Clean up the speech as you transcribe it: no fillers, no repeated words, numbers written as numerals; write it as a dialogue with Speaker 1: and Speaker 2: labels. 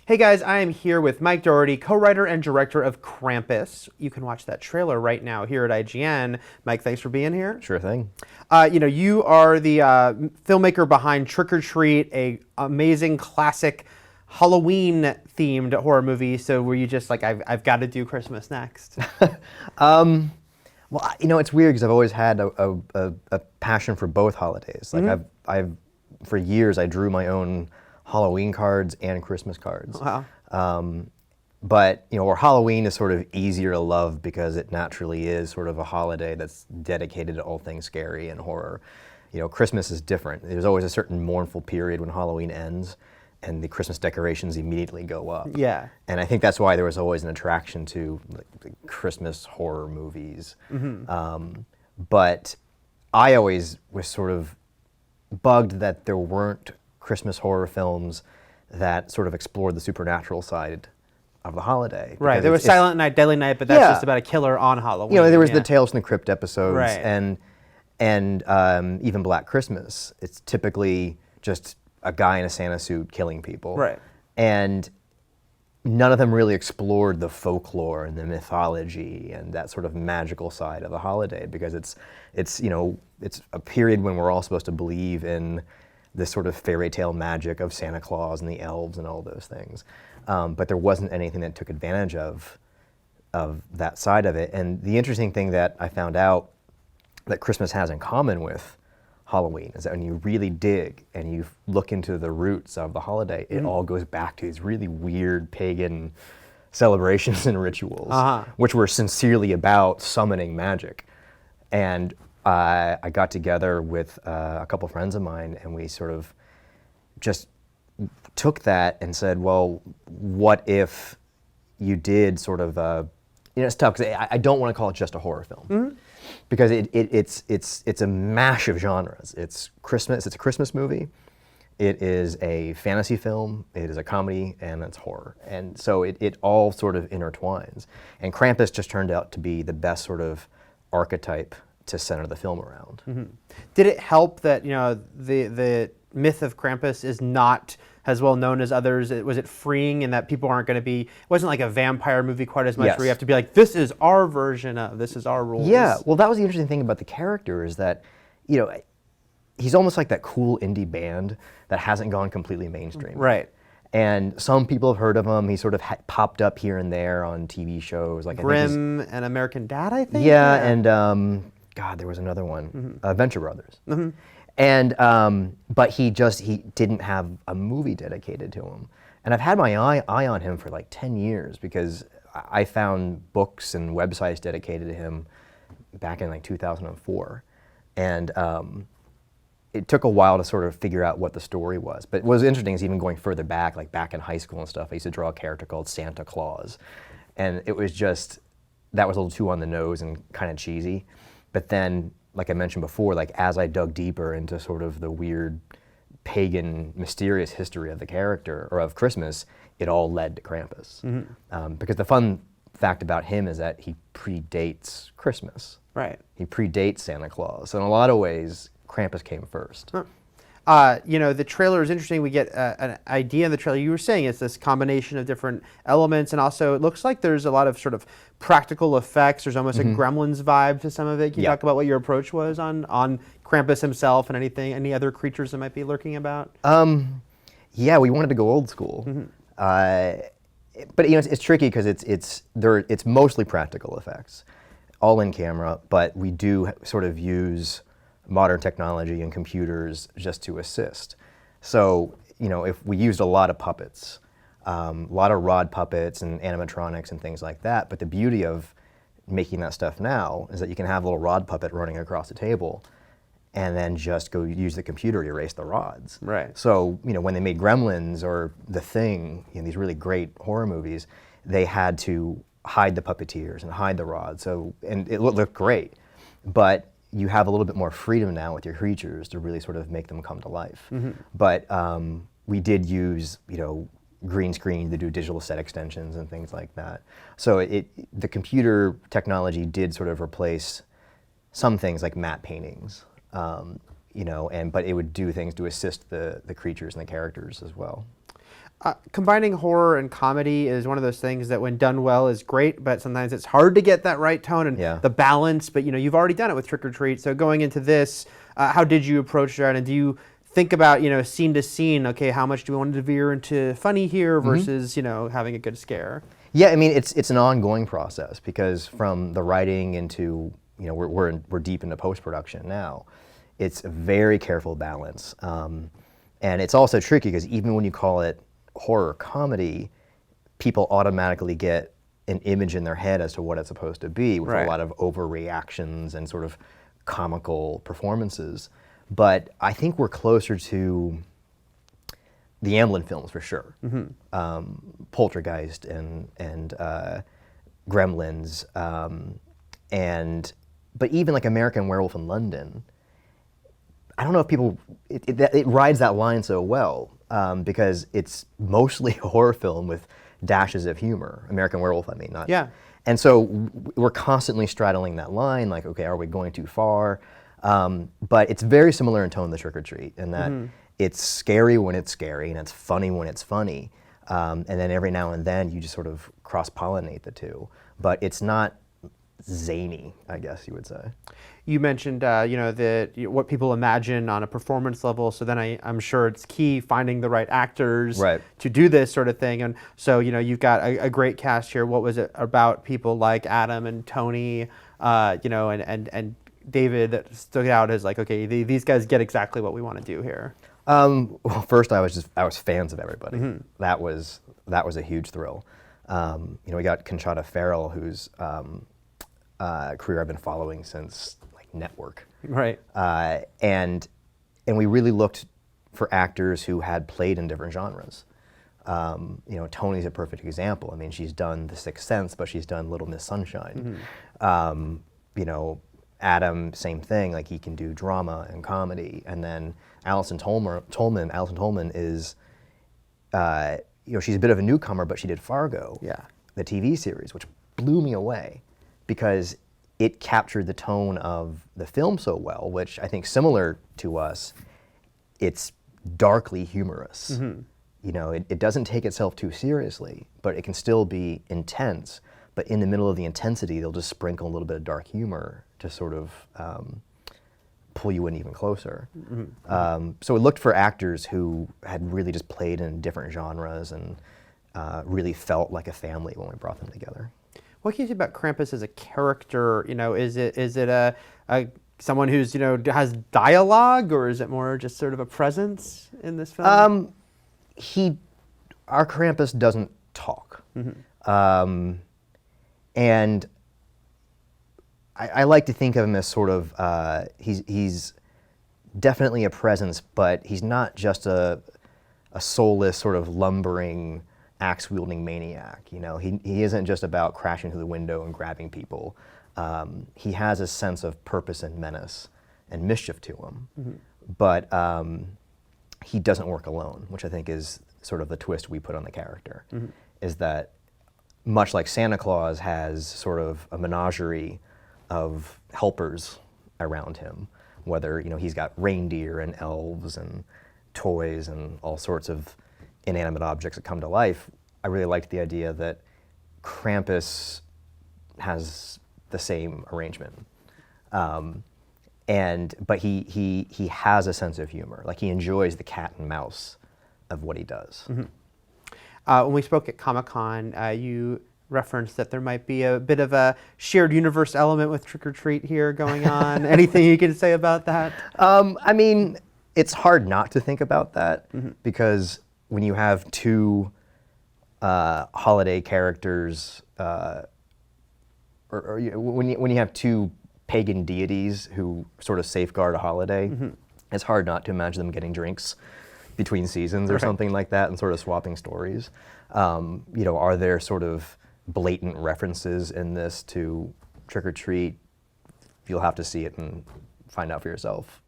Speaker 1: Hey guys, I am here with Mike Dougherty, co-writer and director of Krampus. You can watch that trailer right now here at IGN. Mike, thanks for being here.
Speaker 2: Sure thing.
Speaker 1: You are the filmmaker behind Trick or Treat, a amazing classic Halloween-themed horror movie. So were you just like, I've got to do Christmas next?
Speaker 2: Well, it's weird because I've always had a passion for both holidays. Like I've for years I drew my own Halloween cards and Christmas cards.
Speaker 1: Wow.
Speaker 2: But where Halloween is sort of easier to love because it naturally is sort of a holiday that's dedicated to all things scary and horror. Christmas is different. There's always a certain mournful period when Halloween ends and the Christmas decorations immediately go up.
Speaker 1: Yeah.
Speaker 2: And I think that's why there was always an attraction to the Christmas horror movies. But I always was sort of bugged that there weren't Christmas horror films that sort of explored the supernatural side of the holiday.
Speaker 1: Right. There was Silent Night, Deadly Night, but that's just about a killer on Halloween.
Speaker 2: There was the Tales from the Crypt episodes,
Speaker 1: right.
Speaker 2: and even Black Christmas. It's typically just a guy in a Santa suit killing people.
Speaker 1: Right.
Speaker 2: And none of them really explored the folklore and the mythology and that sort of magical side of the holiday because it's a period when we're all supposed to believe in this sort of fairy tale magic of Santa Claus and the elves and all those things. But there wasn't anything that took advantage of that side of it. And the interesting thing that I found out that Christmas has in common with Halloween is that when you really dig and you look into the roots of the holiday, it all goes back to these really weird pagan celebrations and rituals, which were sincerely about summoning magic. And I got together with a couple friends of mine and we sort of just took that and said, well, what if you did sort of, it's tough because I don't want to call it just a horror film because it's a mash of genres. It's Christmas, it's a Christmas movie, it is a fantasy film, it is a comedy, and it's horror. And so it all sort of intertwines. And Krampus just turned out to be the best sort of archetype to center the film around.
Speaker 1: Did it help that the myth of Krampus is not as well known as others? Was it freeing in that people aren't going to be? It wasn't like a vampire movie quite as much, where you have to be like, this is our version of, this is our rules.
Speaker 2: Yeah, well, that was the interesting thing about the character is that, he's almost like that cool indie band that hasn't gone completely mainstream.
Speaker 1: Right.
Speaker 2: And some people have heard of him. He sort of popped up here and there on TV shows like
Speaker 1: Grimm and American Dad, I think.
Speaker 2: Yeah, and God, there was another one, Venture Brothers. And but he didn't have a movie dedicated to him. And I've had my eye on him for like 10 years because I found books and websites dedicated to him back in like 2004. And it took a while to sort of figure out what the story was. But what was interesting is even going further back, like back in high school and stuff, I used to draw a character called Santa Claus. And it was just, that was a little too on the nose and kind of cheesy. But then, like I mentioned before, like as I dug deeper into sort of the weird pagan, mysterious history of the character, or of Christmas, it all led to Krampus. Because the fun fact about him is that he predates Christmas.
Speaker 1: Right.
Speaker 2: He predates Santa Claus. So in a lot of ways, Krampus came first.
Speaker 1: The trailer is interesting. We get an idea in the trailer. You were saying it's this combination of different elements, and also it looks like there's a lot of sort of practical effects. There's almost a Gremlins vibe to some of it. Can you talk about what your approach was on Krampus himself and any other creatures that might be lurking about?
Speaker 2: Yeah, we wanted to go old school. But it's tricky because it's mostly practical effects, all in camera, but we do sort of use modern technology and computers just to assist. So, if we used a lot of puppets, a lot of rod puppets and animatronics and things like that, but the beauty of making that stuff now is that you can have a little rod puppet running across the table and then just go use the computer to erase the rods.
Speaker 1: Right.
Speaker 2: So, when they made Gremlins or The Thing, these really great horror movies, they had to hide the puppeteers and hide the rods. So, and it looked great, but you have a little bit more freedom now with your creatures to really sort of make them come to life. But we did use, green screen to do digital set extensions and things like that. So the computer technology did sort of replace some things like matte paintings, but it would do things to assist the creatures and the characters as well.
Speaker 1: Combining horror and comedy is one of those things that when done well is great, but sometimes it's hard to get that right tone and
Speaker 2: Yeah.
Speaker 1: the balance, but you've already done it with Trick or Treat. So going into this, how did you approach that? And do you think about, scene to scene, okay, how much do we want to veer into funny here versus, having a good scare?
Speaker 2: Yeah, I mean, it's an ongoing process because from the writing into, we're deep into post-production now. It's a very careful balance. And it's also tricky because even when you call it horror comedy, people automatically get an image in their head as to what it's supposed to be with a lot of overreactions and sort of comical performances. But I think we're closer to the Amblin films for sure. Poltergeist and Gremlins, but even like American Werewolf in London, I don't know if people, it rides that line so well because it's mostly a horror film with dashes of humor. American Werewolf, I mean, not.
Speaker 1: Yeah.
Speaker 2: And so we're constantly straddling that line, like, okay, are we going too far? But it's very similar in tone to Trick or Treat in that it's scary when it's scary and it's funny when it's funny. And then every now and then you just sort of cross-pollinate the two. But it's not zany, I guess you would say.
Speaker 1: You mentioned, what people imagine on a performance level. So then I'm sure it's key finding the right actors to do this sort of thing. And so, you've got a great cast here. What was it about people like Adam and Tony, and David that stood out as like, okay, these guys get exactly what we want to do here?
Speaker 2: Well, first I was fans of everybody. That was a huge thrill. We got Conchata Ferrell, whose career I've been following since like Network.
Speaker 1: Right.
Speaker 2: And we really looked for actors who had played in different genres. Tony's a perfect example. I mean, she's done The Sixth Sense, but she's done Little Miss Sunshine. Adam, same thing. Like he can do drama and comedy. And then Alison Tolman is, she's a bit of a newcomer, but she did Fargo, the TV series, which blew me away because it captured the tone of the film so well, which I think similar to us, it's darkly humorous. It doesn't take itself too seriously, but it can still be intense. But in the middle of the intensity, they'll just sprinkle a little bit of dark humor to sort of pull you in even closer. So we looked for actors who had really just played in different genres and really felt like a family when we brought them together.
Speaker 1: What can you say about Krampus as a character? Is it a someone who's has dialogue, or is it more just sort of a presence in this film?
Speaker 2: Our Krampus doesn't talk. And I like to think of him as sort of, he's definitely a presence, but he's not just a soulless sort of lumbering, axe-wielding maniac. He isn't just about crashing through the window and grabbing people. He has a sense of purpose and menace and mischief to him. But he doesn't work alone, which I think is sort of the twist we put on the character, is that much like Santa Claus has sort of a menagerie of helpers around him, whether he's got reindeer and elves and toys and all sorts of inanimate objects that come to life. I really liked the idea that Krampus has the same arrangement, but he has a sense of humor. Like he enjoys the cat and mouse of what he does.
Speaker 1: When we spoke at Comic-Con, you referenced that there might be a bit of a shared universe element with Trick or Treat here going on. Anything you can say about that?
Speaker 2: I mean, it's hard not to think about that because when you have two holiday characters, or when you have two pagan deities who sort of safeguard a holiday, it's hard not to imagine them getting drinks between seasons or something like that and sort of swapping stories. Are there sort of blatant references in this to Trick or Treat? You'll have to see it and find out for yourself.